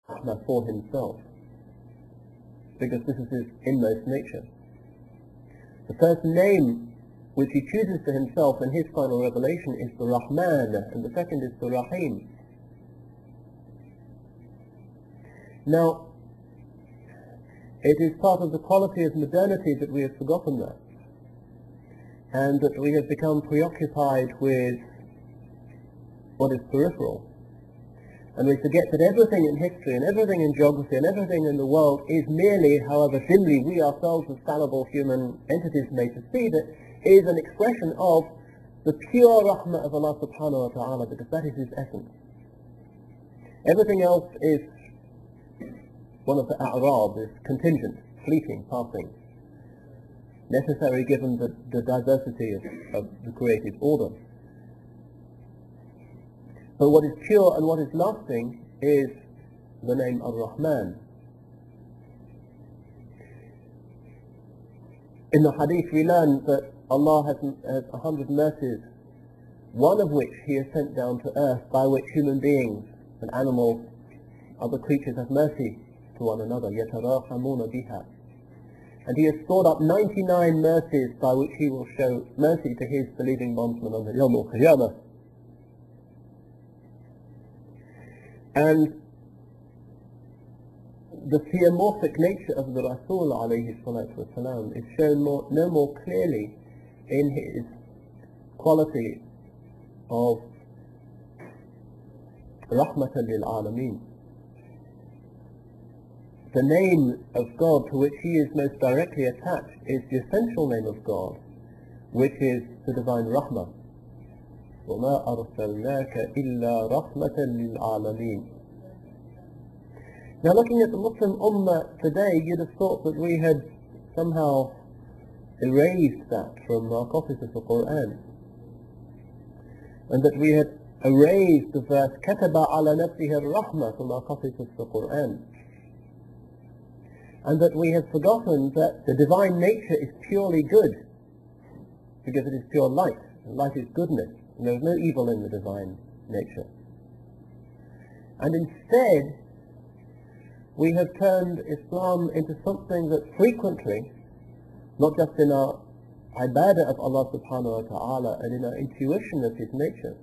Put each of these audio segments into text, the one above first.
rahmah for himself, because this is his inmost nature. The first name which he chooses for himself in his final revelation is the Rahman, and the second is the Rahim. Now, it is part of the quality of modernity that we have forgotten that, and that we have become preoccupied with what is peripheral. And we forget that everything in history and everything in geography and everything in the world is merely, however dimly we ourselves as fallible human entities may perceive it, is an expression of the pure rahmah of Allah subhanahu wa ta'ala, because that is his essence. Everything else is one of the a'rab, is contingent, fleeting, passing, necessary given the diversity of the created order. But what is pure and what is lasting is the name Ar-Rahman. In the hadith we learn that Allah has 100 mercies, one of which he has sent down to earth, by which human beings and animals, other creatures, have mercy to one another. يَتَرَاحَمُونَ بِهَا. And he has stored up 99 mercies by which he will show mercy to his believing bondsmen on the Yawm al-Qiyamah. And the theomorphic nature of the Rasul alayhi salatu wasalam is shown no more clearly in his quality of rahmatan lil alameen. The name of God to which he is most directly attached is the essential name of God, which is the divine rahmah. وَمَا أَرْسَلْنَاكَ إِلَّا رَحْمَةً لِلْعَالَمِينَ. Now, looking at the Muslim Ummah today, you'd have thought that we had somehow erased that from our copies of the Qur'an, and that we had erased the verse كَتَبَ عَلَى نَفْسِهِ الرَّحْمَةِ from our copies of the Qur'an, and that we have forgotten that the divine nature is purely good, because it is pure light, and light is goodness. And there is no evil in the divine nature. And instead, we have turned Islam into something that frequently, not just in our ibadah of Allah subhanahu wa ta'ala and in our intuition of his nature,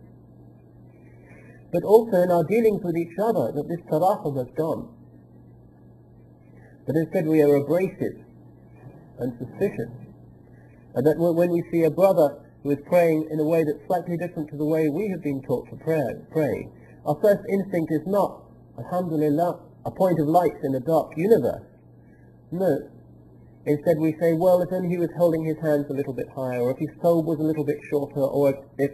but also in our dealings with each other, that this tarahum has gone. But instead we are abrasive and suspicious, and that when we see a brother who is praying in a way that's slightly different to the way we have been taught to pray, our first instinct is not, alhamdulillah, a point of light in a dark universe. No. Instead we say, well, if only he was holding his hands a little bit higher, or if his thobe was a little bit shorter, or if.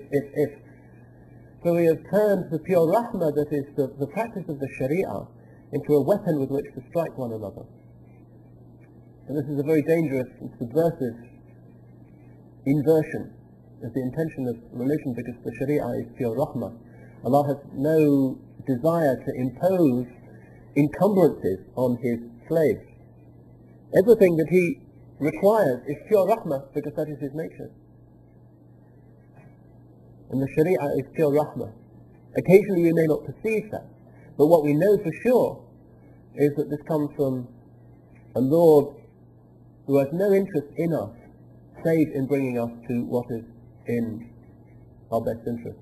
So we have turned the pure rahmah, that is the practice of the sharia, into a weapon with which to strike one another. And this is a very dangerous and subversive inversion of the intention of religion, because the sharia is pure rahmah. Allah has no desire to impose encumbrances on his slaves. Everything that he requires is pure rahmah, because that is his nature. And the sharia is pure rahmah. Occasionally we may not perceive that, but what we know for sure is that this comes from a Lord who has no interest in us save in bringing us to what is in our best interest.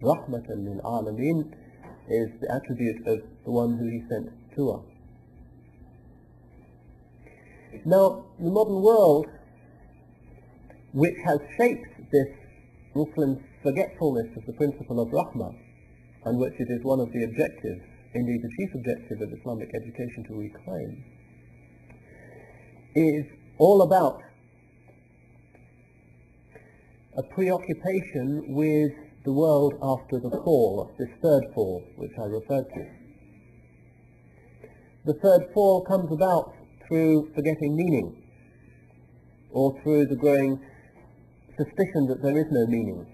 Rahmatan lil alameen is the attribute of the one who he sent to us. Now, the modern world, which has shaped this Muslim forgetfulness of the principle of rahmah, and which it is one of the objectives, indeed the chief objective of Islamic education to reclaim, is all about a preoccupation with the world after the fall, this third fall which I referred to. The third fall comes about through forgetting meaning, or through the growing suspicion that there is no meaning,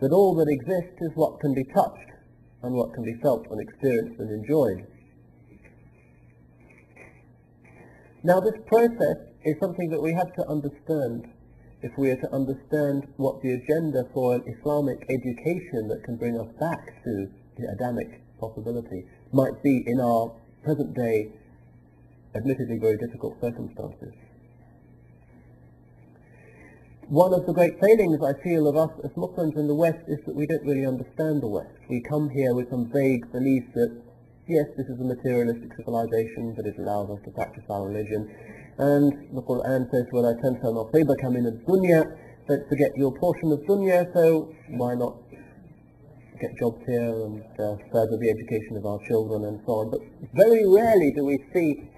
that all that exists is what can be touched and what can be felt and experienced and enjoyed. Now, this process is something that we have to understand if we are to understand what the agenda for an Islamic education that can bring us back to the Adamic possibility, might be in our present day, admittedly very difficult circumstances. One of the great failings I feel of us as Muslims in the West is that we don't really understand the West. We come here with some vague belief that, yes, this is a materialistic civilization, but it allows us to practice our religion. And the Quran says, وَلَا تَنْسَ نَصِيبَكَ مِنَ الدُّنْيَا, don't forget your portion of dunya, so why not get jobs here and further the education of our children and so on. But very rarely do we see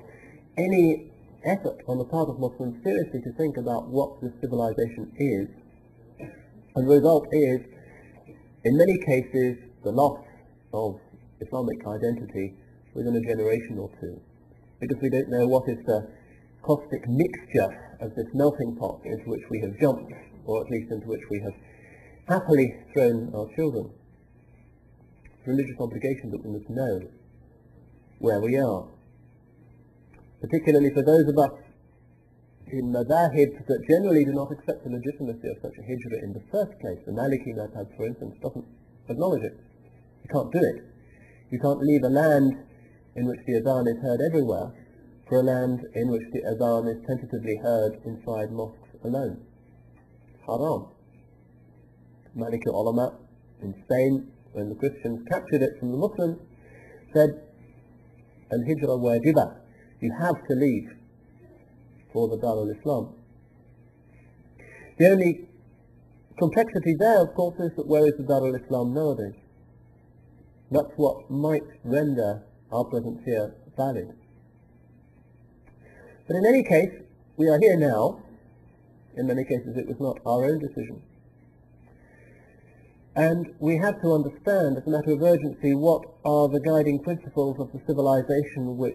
any effort on the part of Muslims seriously to think about what this civilization is. And the result is, in many cases, the loss of Islamic identity within a generation or two, because we don't know what is the caustic mixture of this melting pot into which we have jumped, or at least into which we have happily thrown our children. It's a religious obligation that we must know where we are, particularly for those of us in madhahib that generally do not accept the legitimacy of such a hijrah in the first place. The Maliki madhab, for instance, doesn't acknowledge it. You can't do it. You can't leave a land in which the adhan is heard everywhere for a land in which the adhan is tentatively heard inside mosques alone. Haram. Maliki ulama in Spain, when the Christians captured it from the Muslims, said, al-hijra wajibah, you have to leave for the Dar al-Islam. The only complexity there, of course, is that where is the Dar al-Islam nowadays? That's what might render our presence here valid. But in any case, we are here now. In many cases it was not our own decision. And we have to understand, as a matter of urgency, what are the guiding principles of the civilization which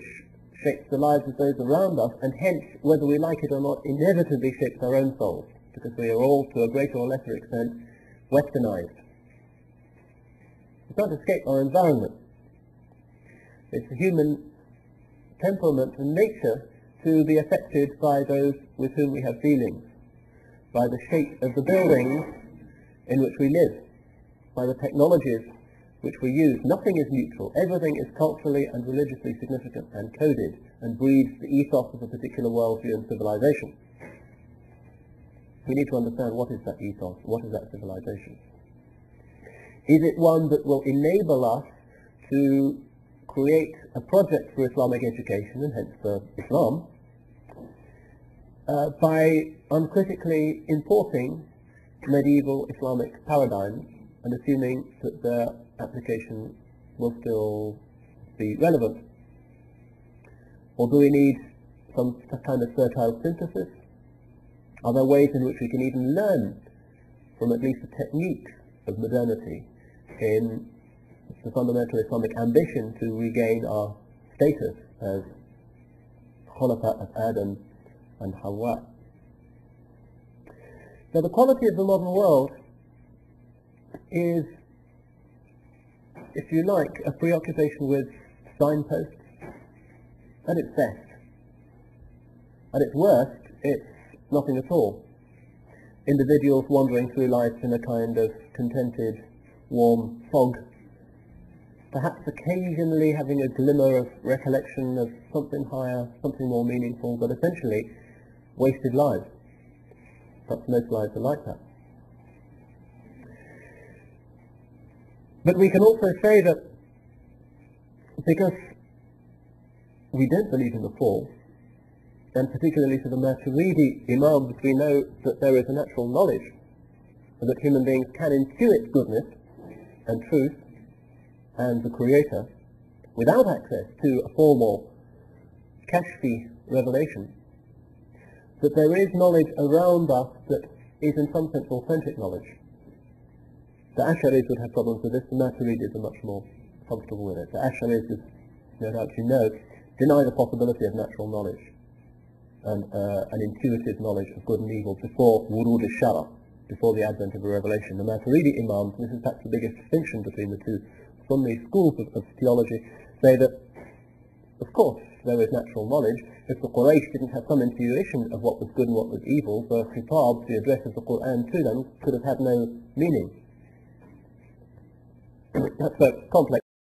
shapes the lives of those around us, and hence, whether we like it or not, inevitably shapes our own souls, because we are all, to a greater or lesser extent, westernized. We can't escape our environment. It's the human temperament and nature to be affected by those with whom we have dealings, by the shape of the buildings in which we live, by the technologies which we use. Nothing is neutral. Everything is culturally and religiously significant and coded and breeds the ethos of a particular worldview and civilization. We need to understand what is that ethos, what is that civilization. Is it one that will enable us to create a project for Islamic education, and hence for Islam, by uncritically importing medieval Islamic paradigms and assuming that their application will still be relevant? Or do we need some kind of fertile synthesis? Are there ways in which we can even learn from at least the technique of modernity in the fundamental Islamic ambition to regain our status as Khulafa of Adam and Hawa? Now, the quality of the modern world is, if you like, a preoccupation with signposts at its best. At its worst, it's nothing at all. Individuals wandering through life in a kind of contented, warm fog, perhaps occasionally having a glimmer of recollection of something higher, something more meaningful, but essentially wasted lives. Perhaps most lives are like that. But we can also say that because we don't believe in the fall, and particularly to the Maturidi Imams, we know that there is a natural knowledge, and that human beings can intuit goodness and truth and the Creator without access to a formal kashfi revelation, that there is knowledge around us that is in some sense authentic knowledge. The Ash'aris would have problems with this, the Maturidis are much more comfortable with it. The Ash'aris, as no doubt you know, deny the possibility of natural knowledge and an intuitive knowledge of good and evil before wurud al-shara, before the advent of a revelation. The Maturidi Imams, this is perhaps the biggest distinction between the two Sunni schools of theology, say that, of course, there is natural knowledge. If the Quraysh didn't have some intuition of what was good and what was evil, the khitab, the address of the Qur'an to them, could have had no meaning. That's a complex